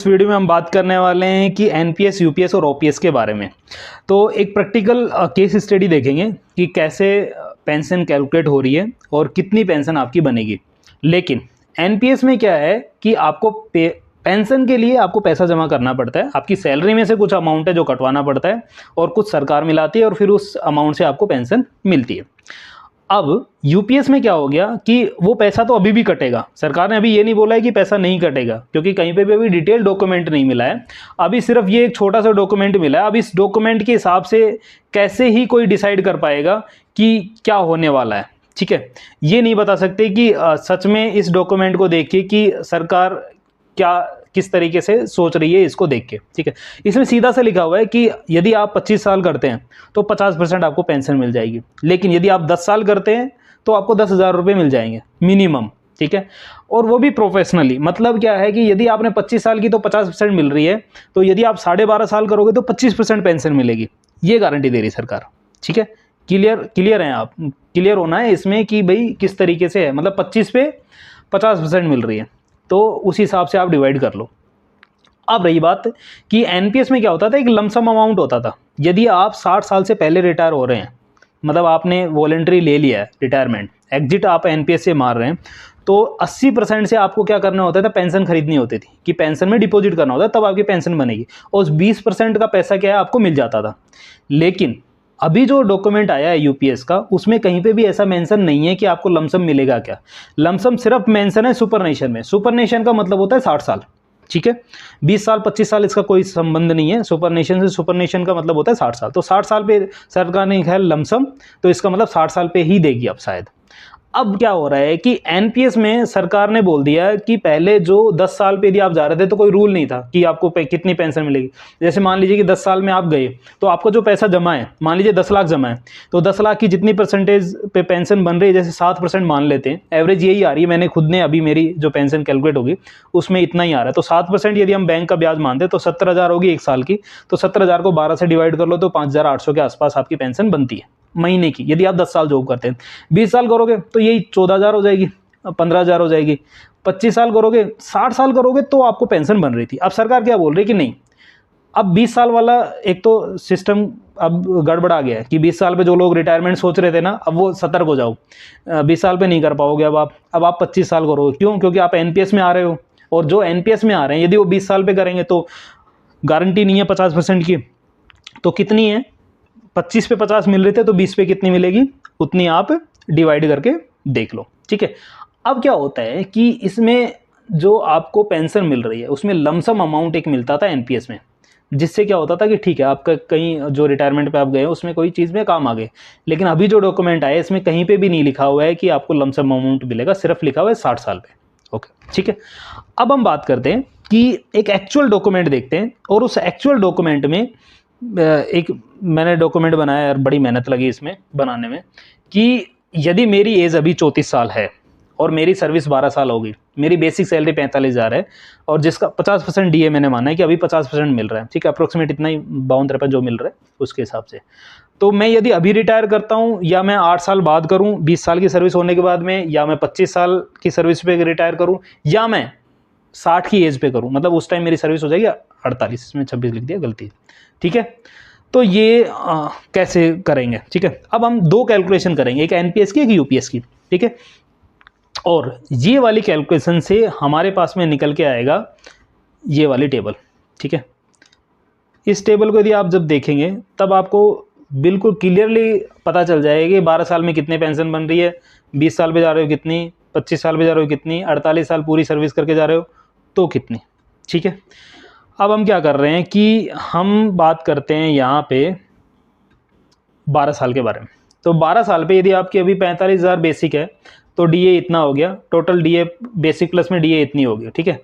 इस वीडियो में हम बात करने वाले हैं कि एनपीएस, यूपीएस और ओपीएस के बारे में। तो एक प्रैक्टिकल केस स्टडी देखेंगे कि कैसे पेंशन कैलकुलेट हो रही है और कितनी पेंशन आपकी बनेगी। लेकिन एनपीएस में क्या है कि आपको पेंशन के लिए आपको पैसा जमा करना पड़ता है, आपकी सैलरी में से कुछ अमाउंट है जो कटवाना पड़ता है और कुछ सरकार मिलाती है और फिर उस अमाउंट से आपको पेंशन मिलती है। अब यूपीएस में क्या हो गया कि वो पैसा तो अभी भी कटेगा, सरकार ने अभी ये नहीं बोला है कि पैसा नहीं कटेगा, क्योंकि कहीं पे भी अभी डिटेल डॉक्यूमेंट नहीं मिला है। अभी सिर्फ ये एक छोटा सा डॉक्यूमेंट मिला है। अब इस डॉक्यूमेंट के हिसाब से कैसे ही कोई डिसाइड कर पाएगा कि क्या होने वाला है, ठीक है। ये नहीं बता सकते कि सच में इस डॉक्यूमेंट को देख के कि सरकार क्या किस तरीके से सोच रही है इसको देख के, ठीक है। इसमें सीधा सा लिखा हुआ है कि यदि आप 25 साल करते हैं तो 50% आपको पेंशन मिल जाएगी, लेकिन यदि आप 10 साल करते हैं तो आपको 10,000 रुपये मिल जाएंगे मिनिमम, ठीक है। और वो भी प्रोफेशनली, मतलब क्या है कि यदि आपने 25 साल की तो 50% मिल रही है, तो यदि आप 12.5 साल करोगे तो 25% पेंशन मिलेगी। ये गारंटी दे रही सरकार, ठीक है। क्लियर हैं आप? क्लियर होना है इसमें कि भाई किस तरीके से है, मतलब 25 पे 50% मिल रही है, तो उस हिसाब से आप डिवाइड कर लो। अब रही बात कि एनपीएस में क्या होता था, एक लमसम अमाउंट होता था। यदि आप 60 साल से पहले रिटायर हो रहे हैं, मतलब आपने वॉलंटरी ले लिया है, रिटायरमेंट एग्जिट आप एनपीएस से मार रहे हैं, तो 80% से आपको क्या करना होता था, पेंशन खरीदनी होती थी कि पेंशन में डिपॉजिट करना होता है, तब आपकी पेंशन बनेगी। और उस 20% का पैसा क्या है आपको मिल जाता था। लेकिन अभी जो डॉक्यूमेंट आया है यूपीएस का, उसमें कहीं पे भी ऐसा मेंशन नहीं है कि आपको लमसम मिलेगा। क्या लमसम सिर्फ मेंशन है सुपरनेशन में। सुपरनेशन का मतलब होता है 60 साल, ठीक है। 20 साल 25 साल इसका कोई संबंध नहीं है सुपरनेशन से। सुपरनेशन का मतलब होता है 60 साल। तो 60 साल पे सरकार ने लिखा है लमसम, तो इसका मतलब 60 साल पे ही देगी अब शायद। अब क्या हो रहा है कि एनपीएस में सरकार ने बोल दिया कि पहले जो 10 साल पे यदि आप जा रहे थे तो कोई रूल नहीं था कि आपको कितनी पेंशन मिलेगी। जैसे मान लीजिए कि 10 साल में आप गए तो आपको जो पैसा जमा है, मान लीजिए 10 लाख जमा है, तो 10 लाख की जितनी परसेंटेज पे पेंशन बन रही है, जैसे 7% मान लेते हैं, एवरेज यही आ रही है। मैंने खुद ने अभी मेरी जो पेंशन कैलकुलेट होगी उसमें इतना ही आ रहा है। तो 7% यदि हम बैंक का ब्याज मानते हैं तो 17,000 होगी एक साल की। तो 17,000 को 12 से डिवाइड कर लो तो 5,800 के आसपास आपकी पेंशन बनती है महीने की, यदि आप 10 साल जॉब करते हैं। 20 साल करोगे तो यही 14,000 हो जाएगी, 15,000 हो जाएगी। 25 साल करोगे, 60 साल करोगे तो आपको पेंशन बन रही थी। अब सरकार क्या बोल रही है कि नहीं, अब 20 साल वाला एक तो सिस्टम अब गड़बड़ा गया है कि 20 साल पे जो लोग रिटायरमेंट सोच रहे थे ना, अब वो सतर्क हो जाओ। 20 साल पे नहीं कर पाओगे अब आप 25 साल करोगे। क्यों? क्योंकि आप एनपीएस में आ रहे हो, और जो एनपीएस में आ रहे हैं यदि वो 20 साल पे करेंगे तो गारंटी नहीं है 50% की। तो कितनी है, 25 पे 50 मिल रहे थे तो 20 पे कितनी मिलेगी, उतनी आप डिवाइड करके देख लो, ठीक है। अब क्या होता है कि इसमें जो आपको पेंशन मिल रही है उसमें लमसम अमाउंट एक मिलता था एनपीएस में, जिससे क्या होता था कि ठीक है आपका कहीं जो रिटायरमेंट पे आप गए उसमें कोई चीज़ में काम आ गए। लेकिन अभी जो डॉक्यूमेंट आया इसमें कहीं पे भी नहीं लिखा हुआ है कि आपको लमसम अमाउंट मिलेगा, सिर्फ लिखा हुआ है 60 साल पे। ओके, ठीक है। अब हम बात करते हैं कि एक एक्चुअल डॉक्यूमेंट देखते हैं, और उस एक्चुअल डॉक्यूमेंट में एक मैंने डॉक्यूमेंट बनाया यार, बड़ी मेहनत लगी इसमें बनाने में, कि यदि मेरी एज अभी 34 साल है और मेरी सर्विस 12 साल हो गई, मेरी बेसिक सैलरी 45,000 है, और जिसका 50% डीए मैंने माना है कि अभी 50% मिल रहा है, ठीक है, अप्रोक्सीमेट इतना ही 52-53 जो मिल रहा है उसके हिसाब से। तो मैं यदि अभी रिटायर करता हूँ, या मैं 8 साल बाद करूँ 20 साल की सर्विस होने के बाद में, या मैं 25 साल की सर्विस पे रिटायर करूँ, या मैं 60 की एज पे करूँ, मतलब उस टाइम मेरी सर्विस हो जाएगी 48, इसमें 26 लिख दिया, गलती, ठीक है। तो ये कैसे करेंगे, ठीक है। अब हम दो कैलकुलेशन करेंगे, एक एनपीएस की एक यूपीएस की, ठीक है। और ये वाली कैलकुलेशन से हमारे पास में निकल के आएगा ये वाली टेबल, ठीक है। इस टेबल को यदि आप जब देखेंगे तब आपको बिल्कुल क्लियरली पता चल जाएगा कि 12 साल में कितने पेंशन बन रही है, 20 साल पे जा रहे हो कितनी, 25 साल पे जा रहे हो कितनी, 48 साल पूरी सर्विस करके जा रहे हो तो कितनी, ठीक है। अब हम क्या कर रहे हैं कि हम बात करते हैं यहाँ पे 12 साल के बारे में। तो 12 साल पे यदि आपकी अभी 45,000 बेसिक है तो डीए इतना हो गया, टोटल डीए बेसिक प्लस में डीए इतनी हो गई, ठीक है।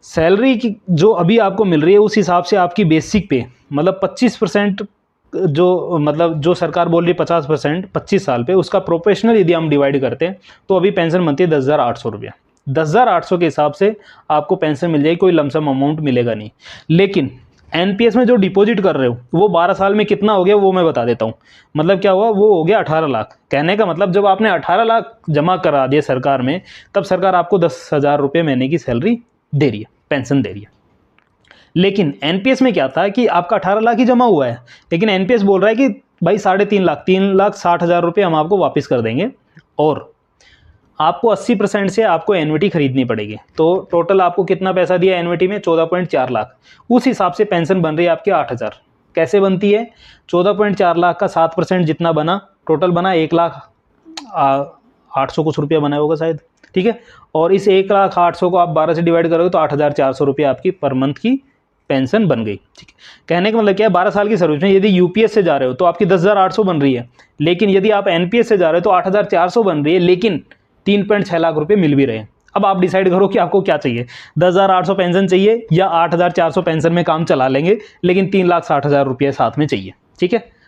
सैलरी की जो अभी आपको मिल रही है उस हिसाब से आपकी बेसिक पे, मतलब 25% जो, मतलब जो सरकार बोल रही है 50% 25 साल पे, उसका प्रोपोर्शनल यदि हम डिवाइड करते हैं तो अभी पेंशन बनती है 10,800 रुपया। 10,800 के हिसाब से आपको पेंशन मिल जाएगी, कोई लमसम अमाउंट मिलेगा नहीं। लेकिन एनपीएस में जो डिपॉजिट कर रहे हो वो 12 साल में कितना हो गया वो मैं बता देता हूँ। मतलब क्या हुआ, वो हो गया 18 लाख। कहने का मतलब जब आपने 18 लाख जमा करा दिए सरकार में, तब सरकार आपको 10,000 रुपये महीने की सैलरी दे रही है, पेंशन दे रही है, लेकिन एनपीएस में क्या था कि आपका 18 लाख ही जमा हुआ है, लेकिन एनपीएस बोल रहा है कि भाई 3.5 लाख, 3,60,000 रुपये हम आपको वापस कर देंगे और आपको 80% से आपको एन्युटी खरीदनी पड़ेगी। तो टोटल आपको कितना पैसा दिया एन्युटी में? 14.4 लाख। उस हिसाब से पेंशन बन रही है आपकी 8,000। कैसे बनती है? 14.4 लाख का 7% जितना बना, टोटल बना 1,08,000 कुछ रुपया बना होगा शायद, ठीक है। और इस 1,08,000 को आप 12 से डिवाइड करोगे तो 8,400 रुपये आपकी पर मंथ की पेंशन बन गई, ठीक है। कहने का मतलब क्या है, 12 साल की सर्विस में यदि यूपीएस से जा रहे हो तो आपकी 10,800 बन रही है, लेकिन यदि आप एनपीएस से जा रहे हो तो 8,400 बन रही है, लेकिन 3.6 लाख रुपए मिल भी रहे हैं। अब आप डिसाइड करो कि आपको क्या चाहिए, 10,800 पेंशन चाहिए या 8,400 पेंशन में काम चला लेंगे लेकिन 3,60,000 रुपये साथ में चाहिए, ठीक है।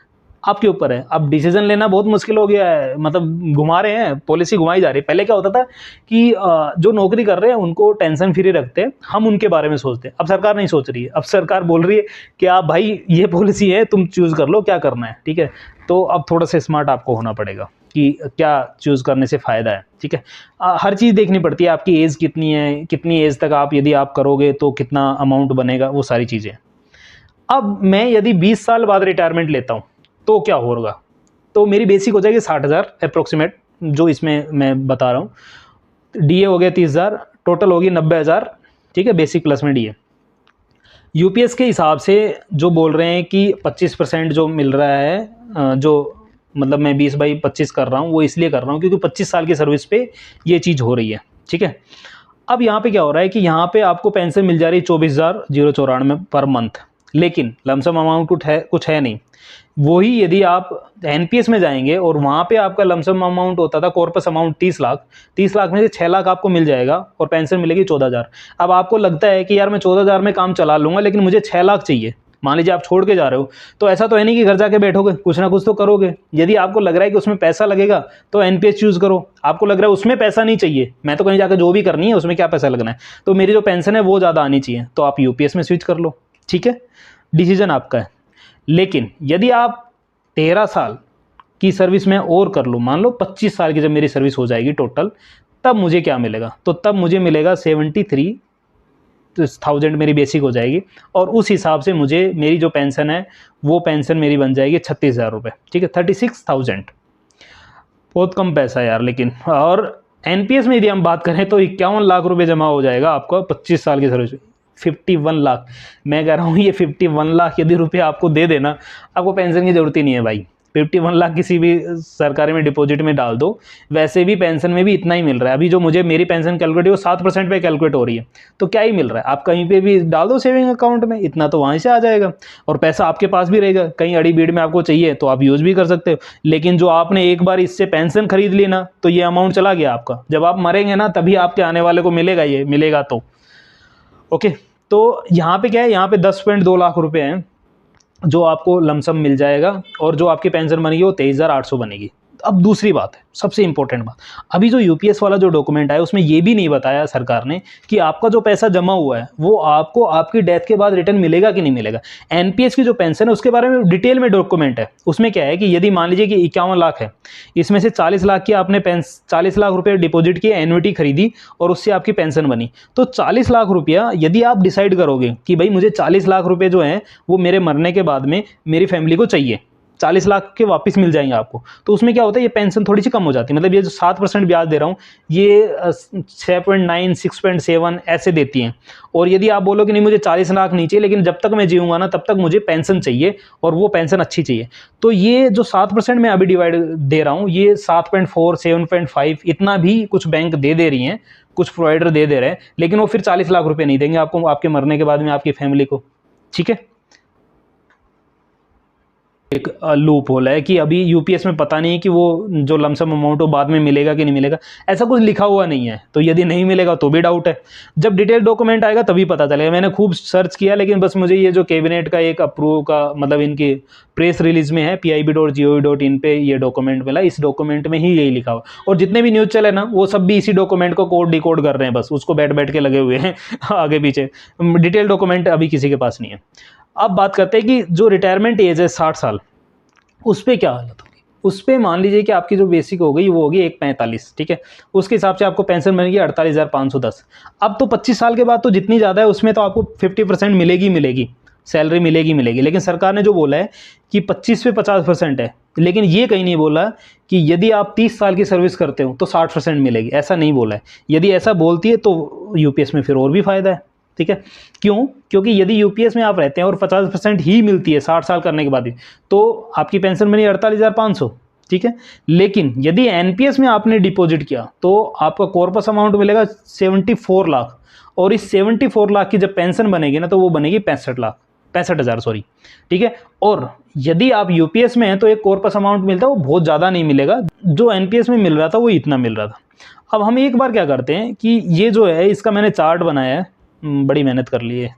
आपके ऊपर है। अब डिसीजन लेना बहुत मुश्किल हो गया है, मतलब घुमा रहे हैं, पॉलिसी घुमाई जा रही है। पहले क्या होता था कि जो नौकरी कर रहे हैं उनको टेंशन फ्री रखते हैं, हम उनके बारे में सोचते हैं। अब सरकार नहीं सोच रही है, अब सरकार बोल रही है कि आप भाई ये पॉलिसी है, तुम चूज़ कर लो क्या करना है, ठीक है। तो अब थोड़ा सा स्मार्ट आपको होना पड़ेगा कि क्या चूज़ करने से फ़ायदा है, ठीक है। हर चीज़ देखनी पड़ती है, आपकी एज कितनी है, कितनी एज तक आप यदि आप करोगे तो कितना अमाउंट बनेगा, वो सारी चीज़ें। अब मैं यदि 20 साल बाद रिटायरमेंट लेता हूँ तो क्या होगा? तो मेरी बेसिक हो जाएगी 60,000 अप्रोक्सीमेट, जो इसमें मैं बता रहा हूँ। डीए हो गया 30,000, टोटल होगी 90,000, ठीक है, बेसिक प्लस में डीए। यूपीएस के हिसाब से जो बोल रहे हैं कि 25% जो मिल रहा है, जो मतलब मैं 20/25 कर रहा हूँ, वो इसलिए कर रहा हूँ क्योंकि 25 साल की सर्विस पे ये चीज़ हो रही है, ठीक है। अब यहाँ पे क्या हो रहा है कि यहाँ पे आपको पेंशन मिल जा रही है 24,094 पर मंथ, लेकिन लमसम अमाउंट कुछ है नहीं। वही यदि आप एनपीएस में जाएंगे और वहाँ पे आपका लमसम अमाउंट होता था, कॉर्पस अमाउंट 30 लाख में से 6 लाख आपको मिल जाएगा और पेंशन मिलेगी 14,000। अब आपको लगता है कि यार मैं 14,000 में काम चला लूँगा, लेकिन मुझे 6 लाख चाहिए। मान लीजिए आप छोड़ के जा रहे हो, तो ऐसा तो है नहीं कि घर जाके बैठोगे, कुछ ना कुछ तो करोगे। यदि आपको लग रहा है कि उसमें पैसा लगेगा तो एनपीएस चूज़ करो। आपको लग रहा है उसमें पैसा नहीं चाहिए, मैं तो कहीं जाकर जो भी करनी है उसमें क्या पैसा लगना है, तो मेरी जो पेंशन है वो ज़्यादा आनी चाहिए, तो आप यूपीएस में स्विच कर लो, ठीक है। डिसीजन आपका है। लेकिन यदि आप 13 साल की सर्विस में और कर लो, मान लो 25 साल की जब मेरी सर्विस हो जाएगी टोटल, तब मुझे क्या मिलेगा? तो तब मुझे मिलेगा 73,000 मेरी बेसिक हो जाएगी, और उस हिसाब से मुझे मेरी जो पेंशन है वो पेंशन मेरी बन जाएगी 36,000 रुपये, ठीक है, 36,000। बहुत कम पैसा यार, लेकिन। और एनपीएस में यदि हम बात करें तो 51 लाख रुपये जमा हो जाएगा आपको 25 साल की सर्विस में। 51 लाख, मैं कह रहा हूँ ये 51 लाख यदि रुपये आपको दे देना, आपको पेंशन की जरूरत ही नहीं है भाई। 51 लाख किसी भी सरकारी में डिपॉजिट में डाल दो, वैसे भी पेंशन में भी इतना ही मिल रहा है। अभी जो मुझे मेरी पेंशन कैलकुलेट है वो 7% पे कैलकुलेट हो रही है, तो क्या ही मिल रहा है। आप कहीं पे भी डाल दो सेविंग अकाउंट में, इतना तो वहाँ से आ जाएगा और पैसा आपके पास भी रहेगा। कहीं अड़ी बीड़ में आपको चाहिए तो आप यूज़ भी कर सकते हो, लेकिन जो आपने एक बार इससे पेंशन खरीद ली ना, तो ये अमाउंट चला गया आपका। जब आप मरेंगे ना तभी आपके आने वाले को मिलेगा, ये मिलेगा तो ओके। तो यहाँ पे क्या है, यहाँ पे 10.2 लाख रुपए हैं जो आपको लमसम मिल जाएगा, और जो आपकी पेंशन बनेगी वो 23,800 बनेगी। अब दूसरी बात है, सबसे इंपॉर्टेंट बात, अभी जो यूपीएस वाला जो डॉक्यूमेंट आया उसमें ये भी नहीं बताया सरकार ने कि आपका जो पैसा जमा हुआ है वो आपको आपकी डेथ के बाद रिटर्न मिलेगा कि नहीं मिलेगा। एनपीएस की जो पेंशन है उसके बारे में डिटेल में डॉक्यूमेंट है। उसमें क्या है कि यदि मान लीजिए कि 51 लाख है, इसमें से 40 लाख की आपने 40 लाख रुपये डिपॉजिट किए, एन्युटी खरीदी और उससे आपकी पेंशन बनी, तो 40 लाख रुपया यदि आप डिसाइड करोगे कि भाई मुझे 40 लाख रुपये जो हैं वो मेरे मरने के बाद में मेरी फैमिली को चाहिए, 40 लाख के वापस मिल जाएंगे आपको, तो उसमें क्या होता है, ये पेंशन थोड़ी सी कम हो जाती है। मतलब ये जो 7% ब्याज दे रहा हूँ ये 6.9 6.7 ऐसे देती हैं। और यदि आप बोलो कि नहीं मुझे 40 लाख नहीं चाहिए, लेकिन जब तक मैं जीऊँगा ना तब तक मुझे पेंशन चाहिए और वो पेंशन अच्छी चाहिए, तो ये जो 7% मैं अभी डिवाइड दे रहा हूँ, ये 7.4 7.5 इतना भी कुछ बैंक दे रही हैं, कुछ प्रोवाइडर दे रहे हैं, लेकिन वो फिर 40 लाख रुपये नहीं देंगे आपको आपके मरने के बाद में आपकी फैमिली को, ठीक है। एक लूप होल है कि अभी यूपीएस में पता नहीं कि वो जो लमसम अमाउंट वो बाद में मिलेगा कि नहीं मिलेगा, ऐसा कुछ लिखा हुआ नहीं है, तो यदि नहीं मिलेगा तो भी डाउट है। जब डिटेल डॉक्यूमेंट आएगा तभी पता चलेगा। मैंने खूब सर्च किया, लेकिन बस मुझे ये जो कैबिनेट का एक अप्रूव का मतलब इनकी प्रेस रिलीज में है pib.gov.in पे ये डॉक्यूमेंट मिला, इस डॉक्यूमेंट में ही यही लिखा हुआ। और जितने भी न्यूज़ चले ना वो सब भी इसी डॉक्यूमेंट को कोड डिकोड कर रहे हैं, बस उसको बैठ के लगे हुए हैं आगे पीछे। डिटेल डॉक्यूमेंट अभी किसी के पास नहीं है। अब बात करते हैं कि जो रिटायरमेंट एज है 60 साल, उस पर क्या हालत होगी। उस पर मान लीजिए कि आपकी जो बेसिक हो गई वो होगी 1.45, ठीक है। उसके हिसाब से आपको पेंशन बनेगी 48,510। अब तो 25 साल के बाद तो जितनी ज़्यादा है उसमें तो आपको 50% मिलेगी, सैलरी मिलेगी। लेकिन सरकार ने जो बोला है कि 25 पे 50% है, लेकिन ये कहीं नहीं बोला कि यदि आप 30 साल की सर्विस करते हो तो 60% मिलेगी, ऐसा नहीं बोला है। यदि ऐसा बोलती है तो यूपीएस में फिर और भी फ़ायदा है, ठीक है। क्यों? क्योंकि यदि यूपीएस में आप रहते हैं और 50% ही मिलती है 60 साल करने के बाद भी, तो आपकी पेंशन बनी 48,500, ठीक है। लेकिन यदि एनपीएस में आपने डिपॉजिट किया तो आपका कॉर्पस अमाउंट मिलेगा 74 लाख, और इस 74 लाख की जब पेंशन बनेगी ना तो वो बनेगी 65,000, सॉरी, ठीक है। और यदि आप यूपीएस में हैं तो एक कॉर्पस अमाउंट मिलता है, वो बहुत ज़्यादा नहीं मिलेगा, जो एनपीएस में मिल रहा था वो इतना मिल रहा था। अब हम एक बार क्या करते हैं कि ये जो है इसका मैंने चार्ट बनाया है, बड़ी मेहनत कर ली है,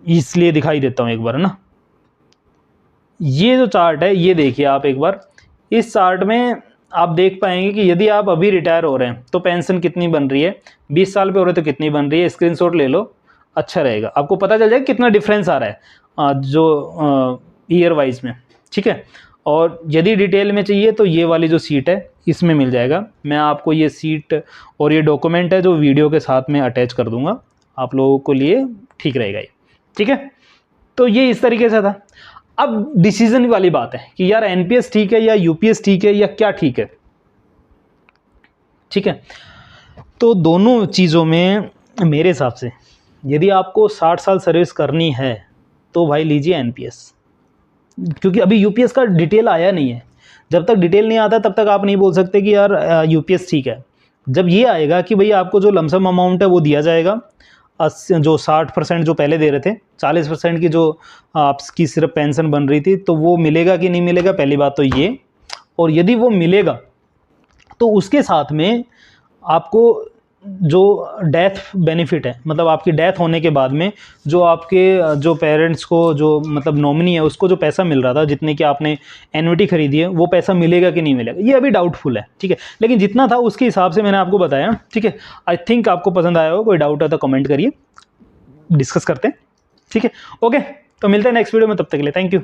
इसलिए दिखाई देता हूँ एक बार, है ना। ये जो चार्ट है ये देखिए आप एक बार, इस चार्ट में आप देख पाएंगे कि यदि आप अभी रिटायर हो रहे हैं तो पेंशन कितनी बन रही है, 20 साल पे हो रहे तो कितनी बन रही है, स्क्रीनशॉट ले लो, अच्छा रहेगा, आपको पता चल जाएगा कितना डिफरेंस आ रहा है जो ईयर वाइज में, ठीक है। और यदि डिटेल में चाहिए तो ये वाली जो सीट है इसमें मिल जाएगा। मैं आपको ये सीट और ये डॉक्यूमेंट है जो वीडियो के साथ में अटैच कर दूंगा, आप लोगों को लिए ठीक रहेगा ये, ठीक है। तो ये इस तरीके से था। अब डिसीजन वाली बात है कि यार एनपीएस ठीक है या यूपीएस ठीक है या क्या ठीक है, ठीक है। तो दोनों चीज़ों में मेरे हिसाब से यदि आपको 60 साल सर्विस करनी है तो भाई लीजिए एनपीएस, क्योंकि अभी यूपीएस का डिटेल आया नहीं है। जब तक डिटेल नहीं आता तब तक आप नहीं बोल सकते कि यार यूपीएस ठीक है। जब ये आएगा कि भाई आपको जो लमसम अमाउंट है वो दिया जाएगा, जो 60% जो पहले दे रहे थे, 40% की जो आपकी सिर्फ पेंशन बन रही थी, तो वो मिलेगा कि नहीं मिलेगा, पहली बात तो ये। और यदि वो मिलेगा तो उसके साथ में आपको जो डेथ बेनिफिट है, मतलब आपकी डेथ होने के बाद में जो आपके जो पेरेंट्स को, जो मतलब नॉमिनी है, उसको जो पैसा मिल रहा था जितने की आपने एन्युटी खरीदी है, वो पैसा मिलेगा कि नहीं मिलेगा, ये अभी डाउटफुल है, ठीक है। लेकिन जितना था उसके हिसाब से मैंने आपको बताया, ठीक है। आई थिंक आपको पसंद आया हो, कोई डाउट है तो कमेंट करिए, डिस्कस करते हैं, ठीक है। ओके, तो मिलते हैं नेक्स्ट वीडियो में, तब तक के लिए थैंक यू।